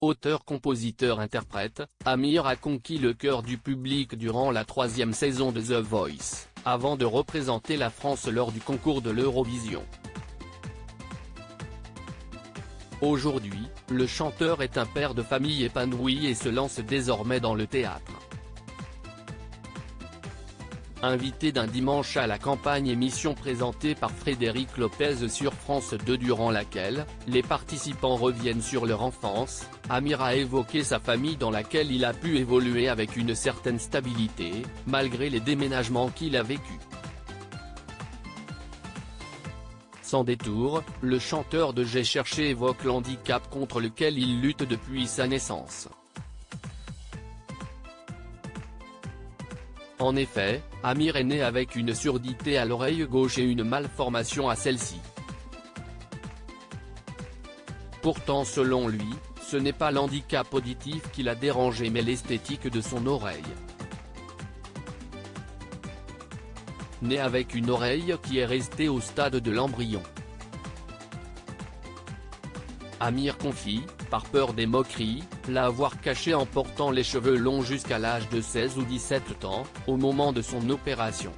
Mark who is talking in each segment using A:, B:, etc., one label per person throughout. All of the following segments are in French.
A: Auteur-compositeur-interprète, Amir a conquis le cœur du public durant la 3e saison de The Voice, avant de représenter la France lors du concours de l'Eurovision. Aujourd'hui, le chanteur est un père de famille épanoui et se lance désormais dans le théâtre. Invité d'un dimanche à la campagne, émission présentée par Frédéric Lopez sur France 2 durant laquelle, les participants reviennent sur leur enfance, Amir a évoqué sa famille dans laquelle il a pu évoluer avec une certaine stabilité, malgré les déménagements qu'il a vécus. Sans détour, le chanteur de J'ai cherché évoque l'handicap contre lequel il lutte depuis sa naissance. En effet, Amir est né avec une surdité à l'oreille gauche et une malformation à celle-ci. Pourtant, selon lui, ce n'est pas l'handicap auditif qui l'a dérangé mais l'esthétique de son oreille. Né avec une oreille qui est restée au stade de l'embryon. Amir confie, par peur des moqueries, l'avoir caché en portant les cheveux longs jusqu'à l'âge de 16 ou 17 ans, au moment de son opération.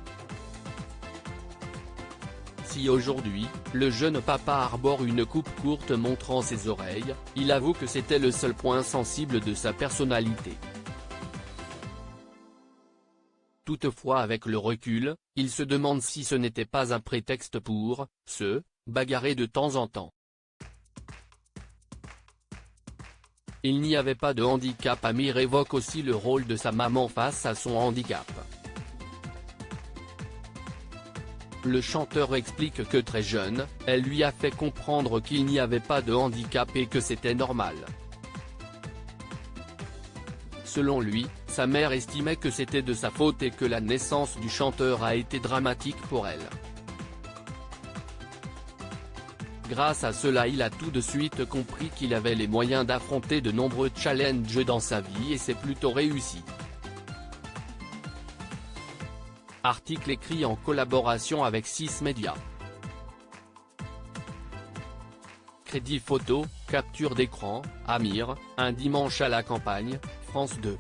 A: Si aujourd'hui, le jeune papa arbore une coupe courte montrant ses oreilles, il avoue que c'était le seul point sensible de sa personnalité. Toutefois, avec le recul, il se demande si ce n'était pas un prétexte pour se bagarrer de temps en temps. Il n'y avait pas de handicap. Amir évoque aussi le rôle de sa maman face à son handicap. Le chanteur explique que très jeune, elle lui a fait comprendre qu'il n'y avait pas de handicap et que c'était normal. Selon lui, sa mère estimait que c'était de sa faute et que la naissance du chanteur a été dramatique pour elle. Grâce à cela, il a tout de suite compris qu'il avait les moyens d'affronter de nombreux challenges dans sa vie et c'est plutôt réussi. Article écrit en collaboration avec 6 médias. Crédit photo, capture d'écran, Amir, un dimanche à la campagne, France 2.